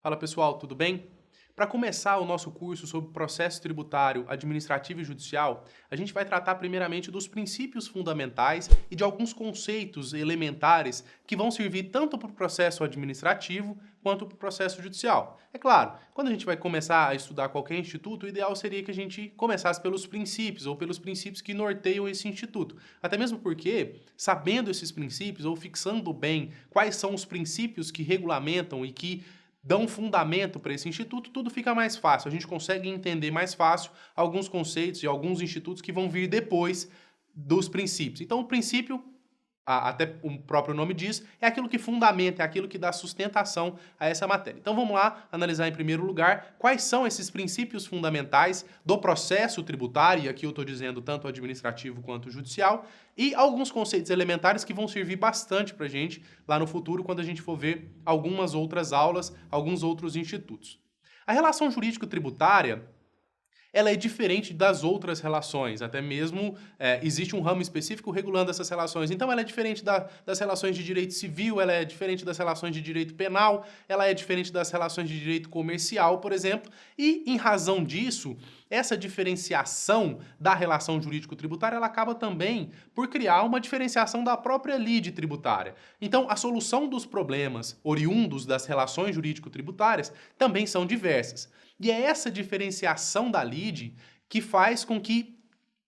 Fala pessoal, tudo bem? Para começar o nosso curso sobre processo tributário, administrativo e judicial, a gente vai tratar primeiramente dos princípios fundamentais e de alguns conceitos elementares que vão servir tanto para o processo administrativo quanto para o processo judicial. É claro, quando a gente vai começar a estudar qualquer instituto, o ideal seria que a gente começasse pelos princípios ou pelos princípios que norteiam esse instituto. Até mesmo porque, sabendo esses princípios ou fixando bem quais são os princípios que regulamentam e que dão fundamento para esse instituto, tudo fica mais fácil. A gente consegue entender mais fácil alguns conceitos e alguns institutos que vão vir depois dos princípios. Então, o princípio, até o próprio nome diz, é aquilo que fundamenta, é aquilo que dá sustentação a essa matéria. Então vamos lá analisar em primeiro lugar quais são esses princípios fundamentais do processo tributário, e aqui eu estou dizendo tanto administrativo quanto judicial, e alguns conceitos elementares que vão servir bastante para a gente lá no futuro, quando a gente for ver algumas outras aulas, alguns outros institutos. A relação jurídico-tributária, ela é diferente das outras relações, até mesmo existe um ramo específico regulando essas relações. Então ela é diferente das relações de direito civil, ela é diferente das relações de direito penal, ela é diferente das relações de direito comercial, por exemplo, e em razão disso, essa diferenciação da relação jurídico-tributária, ela acaba também por criar uma diferenciação da própria lide tributária. Então, a solução dos problemas oriundos das relações jurídico-tributárias também são diversas. E é essa diferenciação da lide que faz com que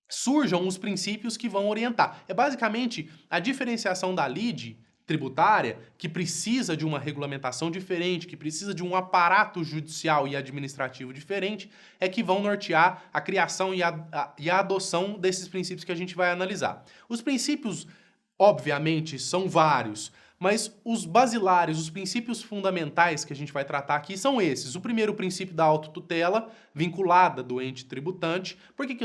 surjam os princípios que vão orientar. É basicamente a diferenciação da lide tributária, que precisa de uma regulamentação diferente, que precisa de um aparato judicial e administrativo diferente, é que vão nortear a criação e a adoção desses princípios que a gente vai analisar. Os princípios, obviamente, são vários, mas os basilares, os princípios fundamentais que a gente vai tratar aqui são esses. O primeiro, o princípio da autotutela, vinculada do ente tributante. Por que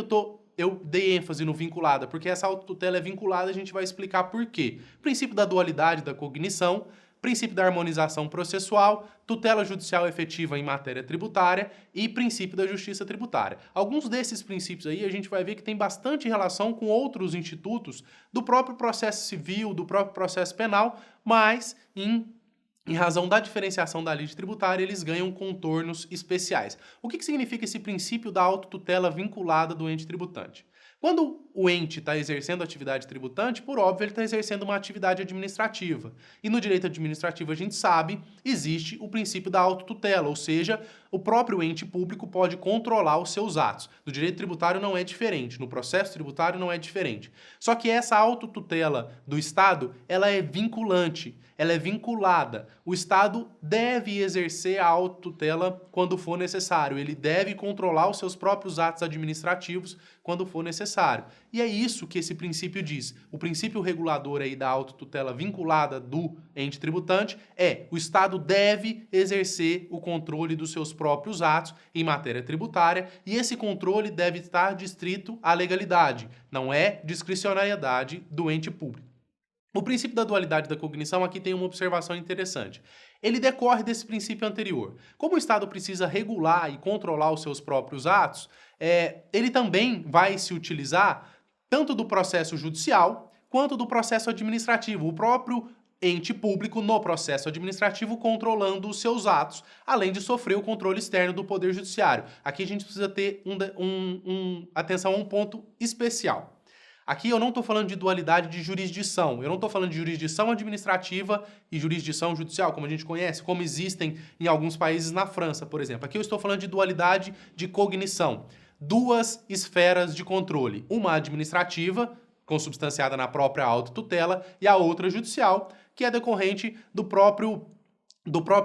eu dei ênfase no vinculada? Porque essa autotutela é vinculada, a gente vai explicar por quê. Princípio da dualidade da cognição, princípio da harmonização processual, tutela judicial efetiva em matéria tributária e princípio da justiça tributária. Alguns desses princípios aí a gente vai ver que tem bastante relação com outros institutos do próprio processo civil, do próprio processo penal, mas em razão da diferenciação da lide tributária, eles ganham contornos especiais. O que significa esse princípio da autotutela vinculada do ente tributante? Quando o ente está exercendo atividade tributante, por óbvio, ele está exercendo uma atividade administrativa. E no direito administrativo, a gente sabe, existe o princípio da autotutela, ou seja, o próprio ente público pode controlar os seus atos. No direito tributário não é diferente, no processo tributário não é diferente. Só que essa autotutela do Estado, ela é vinculante, ela é vinculada. O Estado deve exercer a autotutela quando for necessário, ele deve controlar os seus próprios atos administrativos quando for necessário. E é isso que esse princípio diz. O princípio regulador aí da autotutela vinculada do ente tributante é: o Estado deve exercer o controle dos seus próprios atos em matéria tributária e esse controle deve estar distrito à legalidade, não é discricionariedade do ente público. O princípio da dualidade da cognição aqui tem uma observação interessante. Ele decorre desse princípio anterior. Como o Estado precisa regular e controlar os seus próprios atos, ele também vai se utilizar tanto do processo judicial quanto do processo administrativo. O próprio ente público no processo administrativo controlando os seus atos, além de sofrer o controle externo do Poder Judiciário. Aqui a gente precisa ter atenção a um ponto especial. Aqui eu não estou falando de dualidade de jurisdição, eu não estou falando de jurisdição administrativa e jurisdição judicial, como a gente conhece, como existem em alguns países na França, por exemplo. Aqui eu estou falando de dualidade de cognição. Duas esferas de controle, uma administrativa, consubstanciada na própria autotutela, e a outra judicial, que é decorrente do próprio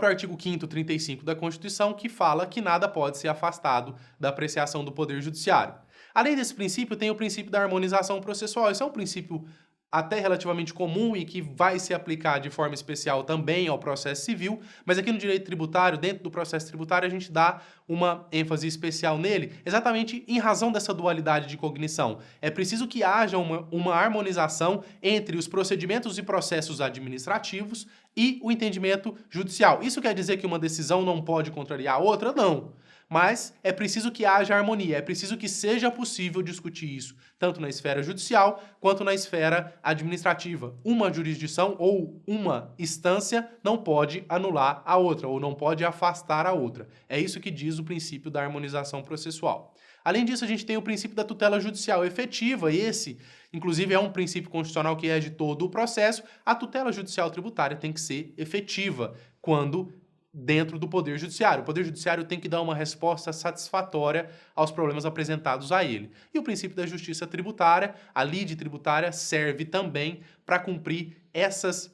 artigo 5º, 35 da Constituição, que fala que nada pode ser afastado da apreciação do Poder Judiciário. Além desse princípio, tem o princípio da harmonização processual. Esse é um princípio até relativamente comum e que vai se aplicar de forma especial também ao processo civil, mas aqui no direito tributário, dentro do processo tributário, a gente dá uma ênfase especial nele, exatamente em razão dessa dualidade de cognição. É preciso que haja uma harmonização entre os procedimentos e processos administrativos e o entendimento judicial. Isso quer dizer que uma decisão não pode contrariar a outra? Não. Mas é preciso que haja harmonia, é preciso que seja possível discutir isso, tanto na esfera judicial quanto na esfera administrativa. Uma jurisdição ou uma instância não pode anular a outra, ou não pode afastar a outra. É isso que diz o princípio da harmonização processual. Além disso, a gente tem o princípio da tutela judicial efetiva, esse, inclusive, é um princípio constitucional que rege todo o processo. A tutela judicial tributária tem que ser efetiva quando dentro do Poder Judiciário. O Poder Judiciário tem que dar uma resposta satisfatória aos problemas apresentados a ele. E o princípio da justiça tributária, a lide tributária, serve também para cumprir essas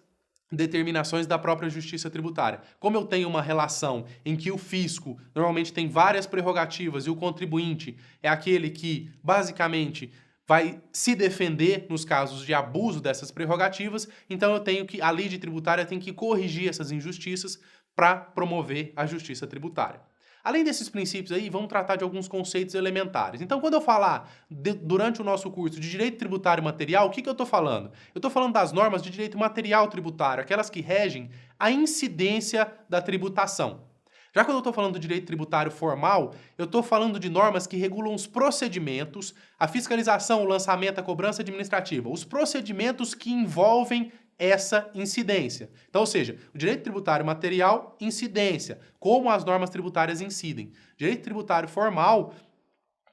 determinações da própria justiça tributária. Como eu tenho uma relação em que o fisco normalmente tem várias prerrogativas e o contribuinte é aquele que, basicamente, vai se defender nos casos de abuso dessas prerrogativas, então a lide tributária tem que corrigir essas injustiças para promover a justiça tributária. Além desses princípios aí, vamos tratar de alguns conceitos elementares. Então, quando eu falar durante o nosso curso de direito tributário material, o que eu estou falando? Eu estou falando das normas de direito material tributário, aquelas que regem a incidência da tributação. Já quando eu estou falando do direito tributário formal, eu estou falando de normas que regulam os procedimentos, a fiscalização, o lançamento, a cobrança administrativa, os procedimentos que envolvem essa incidência. Então, ou seja, o direito tributário material, incidência, como as normas tributárias incidem. Direito tributário formal,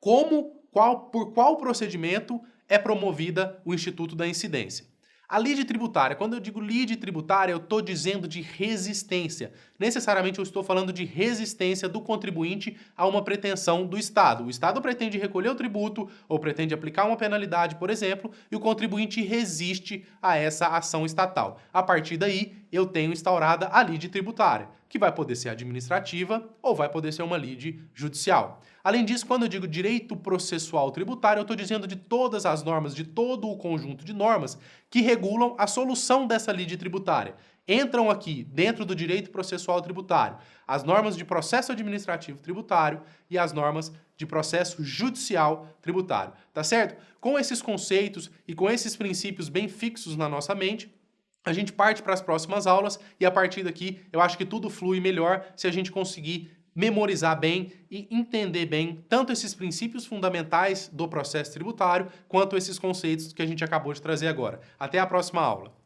por qual procedimento é promovida o instituto da incidência. A lide tributária, quando eu digo lide tributária, eu estou dizendo de resistência. Necessariamente eu estou falando de resistência do contribuinte a uma pretensão do Estado. O Estado pretende recolher o tributo ou pretende aplicar uma penalidade, por exemplo, e o contribuinte resiste a essa ação estatal. A partir daí, eu tenho instaurada a lide tributária, que vai poder ser administrativa ou vai poder ser uma lide judicial. Além disso, quando eu digo direito processual tributário, eu estou dizendo de todas as normas, de todo o conjunto de normas que regulam a solução dessa lide tributária. Entram aqui, dentro do direito processual tributário, as normas de processo administrativo tributário e as normas de processo judicial tributário. Tá certo? Com esses conceitos e com esses princípios bem fixos na nossa mente, a gente parte para as próximas aulas e a partir daqui eu acho que tudo flui melhor se a gente conseguir memorizar bem e entender bem tanto esses princípios fundamentais do processo tributário quanto esses conceitos que a gente acabou de trazer agora. Até a próxima aula.